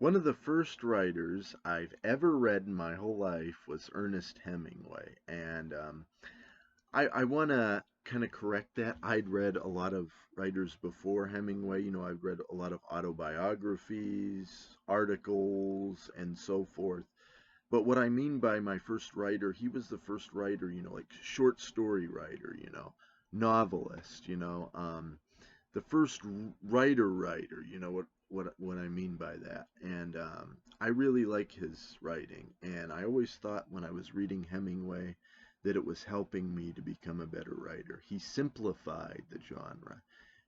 One of the first writers I've ever read in my whole life was Ernest Hemingway. And I want to kind of correct that. I'd read a lot of writers before Hemingway. I've read a lot of autobiographies, articles, and so forth. But what I mean by my first writer, he was the first writer, like short story writer, novelist, the first writer, what I mean by that. And I really like his writing, and I always thought when I was reading Hemingway that it was helping me to become a better writer. He simplified the genre.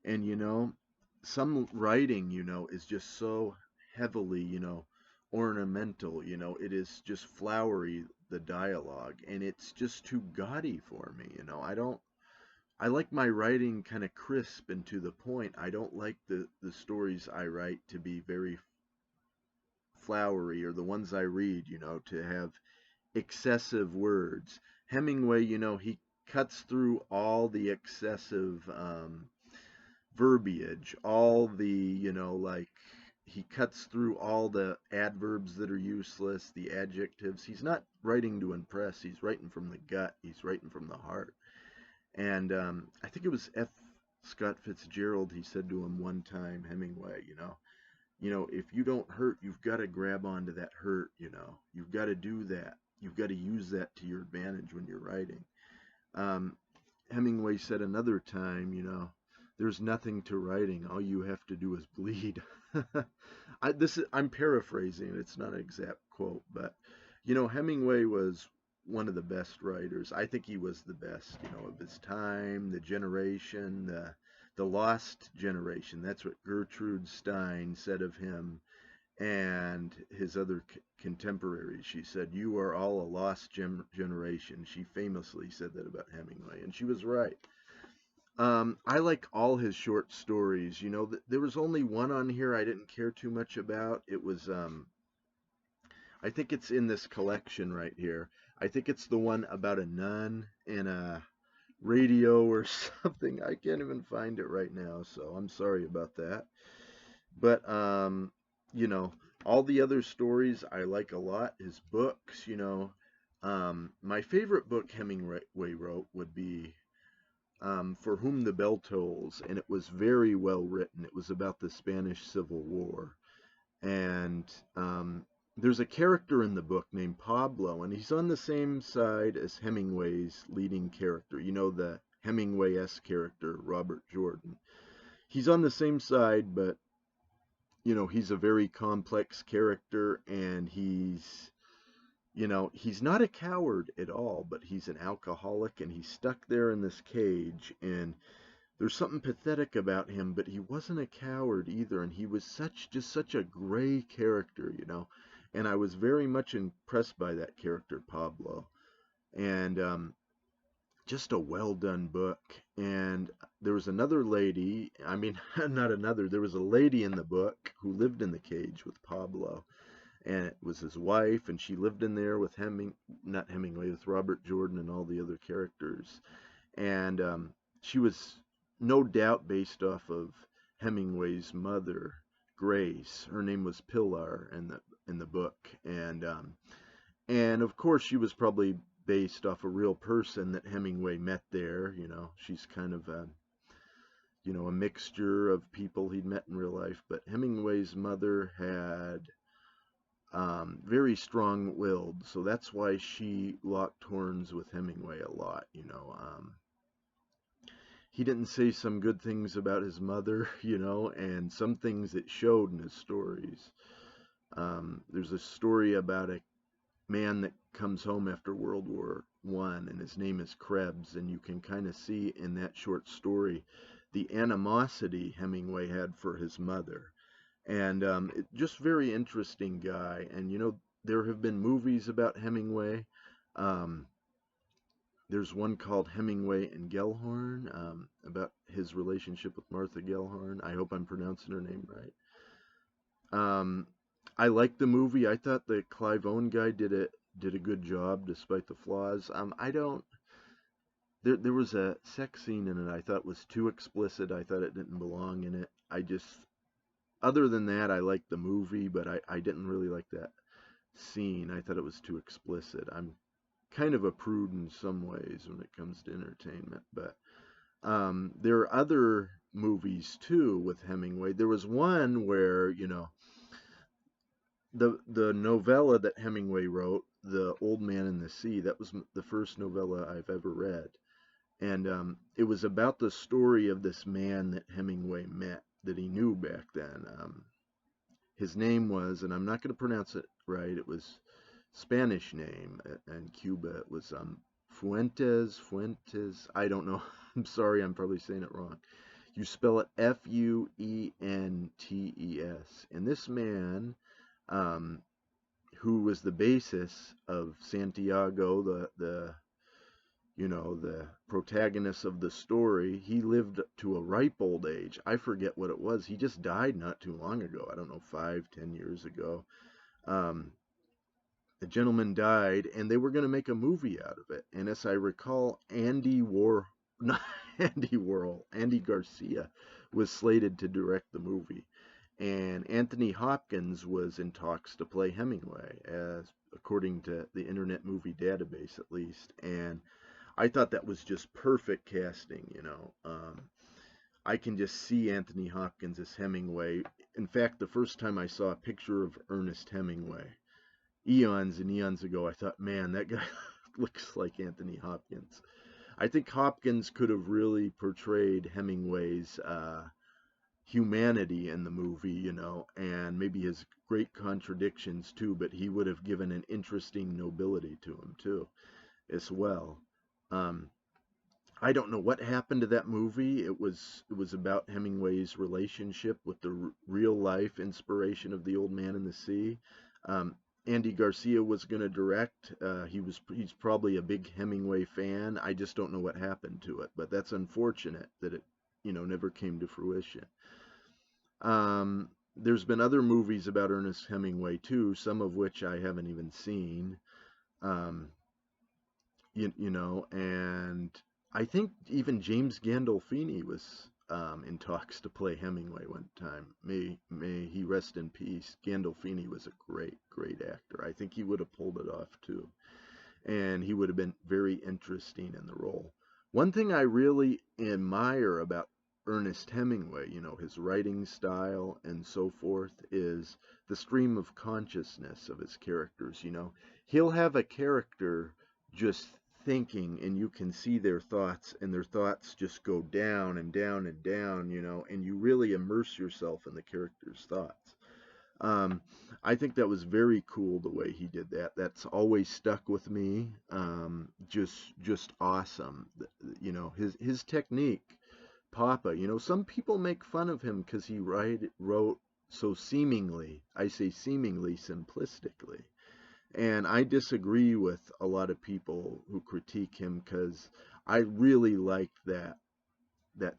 And some writing, is just so heavily, ornamental, it is just flowery, the dialogue, and it's just too gaudy for me, I like my writing kind of crisp and to the point. I don't like the stories I write to be very flowery, or the ones I read, to have excessive words. Hemingway, he cuts through all the excessive verbiage, all the, like he cuts through all the adverbs that are useless, the adjectives. He's not writing to impress, he's writing from the gut, he's writing from the heart. And I think it was F. Scott Fitzgerald. He said to him one time, Hemingway, if you don't hurt, you've got to grab onto that hurt. You've got to do that. You've got to use that to your advantage when you're writing. Um, Hemingway said another time, there's nothing to writing. All you have to do is bleed. I'm paraphrasing. It's not an exact quote, but Hemingway was one of the best writers. I think he was the best, of his time, the generation, the lost generation. That's what Gertrude Stein said of him and his other contemporaries. She said, "You are all a lost generation." She famously said that about Hemingway, and she was right. I like all his short stories. There was only one on here I didn't care too much about. It was I think it's in this collection right here. I think it's the one about a nun and a radio or something. I can't even find it right now, so I'm sorry about that. But you know, all the other stories I like a lot. His books, my favorite book Hemingway wrote would be For Whom the Bell Tolls, and it was very well written. It was about the Spanish Civil War. And there's a character in the book named Pablo, and he's on the same side as Hemingway's leading character. The Hemingway-esque character, Robert Jordan. He's on the same side, but he's a very complex character, and he's not a coward at all, but he's an alcoholic, and he's stuck there in this cage, and there's something pathetic about him, but he wasn't a coward either, and he was just such a gray character, and I was very much impressed by that character, Pablo, and just a well done book. And there was another lady, I mean, not another, there was a lady in the book who lived in the cage with Pablo, and it was his wife, and she lived in there with not Hemingway, with Robert Jordan and all the other characters. And she was no doubt based off of Hemingway's mother, Grace. Her name was Pilar in the book, and of course she was probably based off a real person that Hemingway met there. She's kind of a mixture of people he'd met in real life. But Hemingway's mother had very strong-willed, so that's why she locked horns with Hemingway a lot. He didn't say some good things about his mother, and some things that showed in his stories. There's a story about a man that comes home after World War One, and his name is Krebs, and you can kind of see in that short story the animosity Hemingway had for his mother. And just very interesting guy. And there have been movies about Hemingway. Um, there's one called Hemingway and Gellhorn, about his relationship with Martha Gellhorn. I hope I'm pronouncing her name right. I liked the movie. I thought the Clive Owen guy did a good job despite the flaws. I don't. There was a sex scene in it I thought was too explicit. I thought it didn't belong in it. Other than that, I liked the movie, but I didn't really like that scene. I thought it was too explicit. I'm kind of a prude in some ways when it comes to entertainment, but there are other movies too with Hemingway. There was one where, the novella that Hemingway wrote, The Old Man and the Sea, that was the first novella I've ever read. And it was about the story of this man that Hemingway met, that he knew back then. His name was, and I'm not going to pronounce it right, it was Spanish name in Cuba. It was Fuentes. I don't know. I'm sorry, I'm probably saying it wrong. You spell it Fuentes. And this man, um, who was the basis of Santiago, the protagonist of the story, he lived to a ripe old age. I forget what it was. He just died not too long ago. I don't know, 5, 10 years ago. Um, the gentleman died, and they were going to make a movie out of it. And as I recall, not Andy Warhol, Andy Garcia was slated to direct the movie. And Anthony Hopkins was in talks to play Hemingway, as according to the Internet Movie Database at least. And I thought that was just perfect casting. I can just see Anthony Hopkins as Hemingway. In fact, the first time I saw a picture of Ernest Hemingway, eons and eons ago, I thought, man, that guy looks like Anthony Hopkins. I think Hopkins could have really portrayed Hemingway's humanity in the movie, and maybe his great contradictions too, but he would have given an interesting nobility to him too, as well. Um, I don't know what happened to that movie. It was about Hemingway's relationship with the real life inspiration of The Old Man and the Sea. Um, Andy Garcia was going to direct. He's probably a big Hemingway fan. I just don't know what happened to it, but that's unfortunate that it never came to fruition. There's been other movies about Ernest Hemingway too, some of which I haven't even seen. Um, and I think even James Gandolfini was in talks to play Hemingway one time. May he rest in peace. Gandolfini was a great, great actor. I think he would have pulled it off too, and he would have been very interesting in the role. One thing I really admire about Ernest Hemingway, his writing style and so forth, is the stream of consciousness of his characters. He'll have a character just thinking, and you can see their thoughts, and their thoughts just go down and down and down, and you really immerse yourself in the character's thoughts. Um, I think that was very cool the way he did that. That's always stuck with me. Just awesome. His technique, Papa. Some people make fun of him because he wrote so seemingly, I say seemingly simplistically. And I disagree with a lot of people who critique him because I really liked that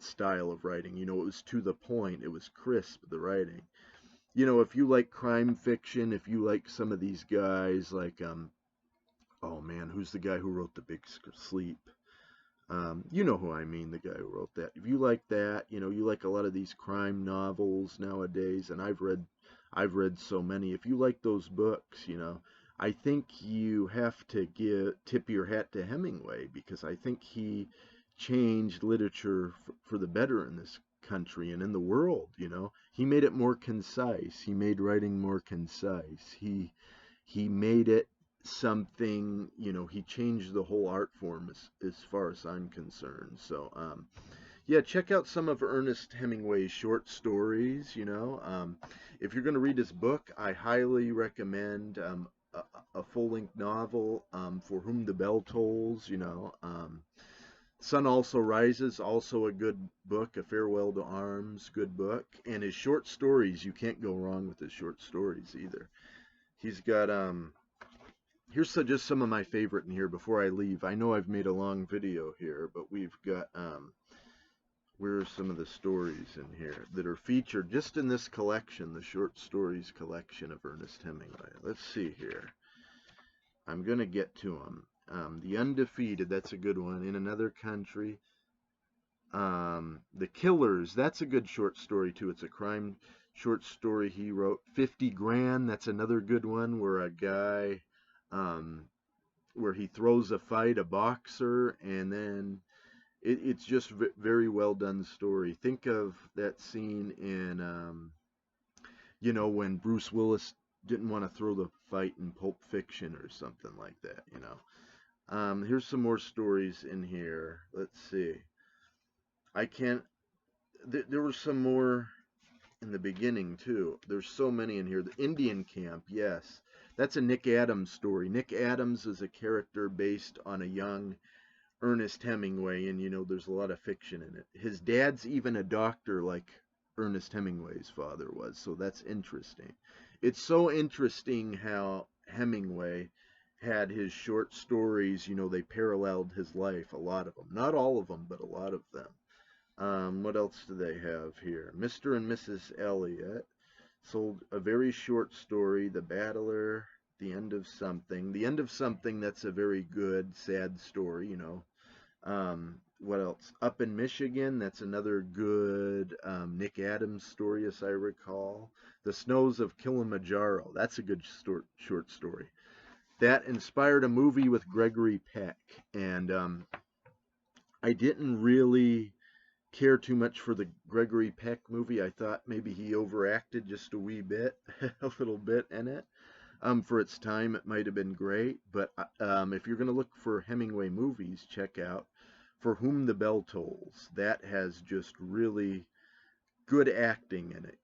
style of writing. It was to the point, it was crisp, the writing. If you like crime fiction, if you like some of these guys like oh man, who's the guy who wrote The Big Sleep? You know who I mean, the guy who wrote that. If you like that, you like a lot of these crime novels nowadays, and I've read so many. If you like those books, I think you have to tip your hat to Hemingway because I think he changed literature for the better in this country and in the world. He made it more concise. He made writing more concise. He made it something, he changed the whole art form as far as I'm concerned. So, yeah, check out some of Ernest Hemingway's short stories. If you're going to read his book, I highly recommend a full-length novel, For Whom the Bell Tolls. Sun Also Rises, also a good book. A Farewell to Arms, good book. And his short stories, you can't go wrong with his short stories either. He's got here's just some of my favorite in here before I leave. I know I've made a long video here, but we've got where are some of the stories in here that are featured just in this collection, the short stories collection of Ernest Hemingway. Let's see here. I'm gonna get to them. The Undefeated, that's a good one. In Another Country. The Killers, that's a good short story too. It's a crime short story he wrote. 50 Grand, that's another good one where a guy, um, where he throws a fight, a boxer, and then it's just very well done story. Think of that scene in, when Bruce Willis didn't want to throw the fight in Pulp Fiction or something like that. Here's some more stories in here. Let's see. I can't. There were some more in the beginning too. There's so many in here. The Indian Camp, yes, that's a Nick Adams story. Nick Adams is a character based on a young Ernest Hemingway, and there's a lot of fiction in it. His dad's even a doctor, like Ernest Hemingway's father was, so that's interesting. It's so interesting how Hemingway had his short stories, they paralleled his life, a lot of them. Not all of them, but a lot of them. What else do they have here? Mr. and Mrs. Elliot sold a very short story, The Battler, The End of Something. The End of Something, that's a very good, sad story. What else? Up in Michigan, that's another good Nick Adams story, as I recall. The Snows of Kilimanjaro, that's a good short story. That inspired a movie with Gregory Peck, and I didn't really care too much for the Gregory Peck movie. I thought maybe he overacted just a wee bit, a little bit in it. For its time, it might have been great, but if you're going to look for Hemingway movies, check out For Whom the Bell Tolls. That has just really good acting in it.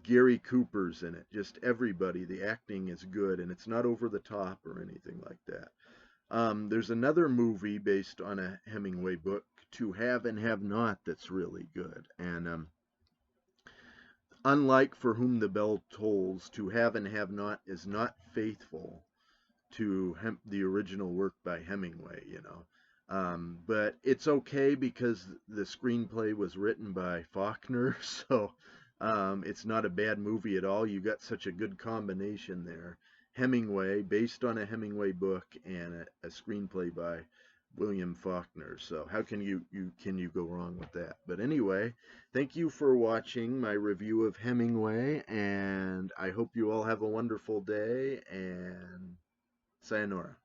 Gary Cooper's in it. Just everybody. The acting is good, and it's not over the top or anything like that. There's another movie based on a Hemingway book, To Have and Have Not, that's really good. And unlike For Whom the Bell Tolls, To Have and Have Not is not faithful to the original work by Hemingway. But it's okay because the screenplay was written by Faulkner, so it's not a bad movie at all. You got such a good combination there. Hemingway, based on a Hemingway book, and a screenplay by William Faulkner. So how can you go wrong with that? But anyway, thank you for watching my review of Hemingway, and I hope you all have a wonderful day, and sayonara.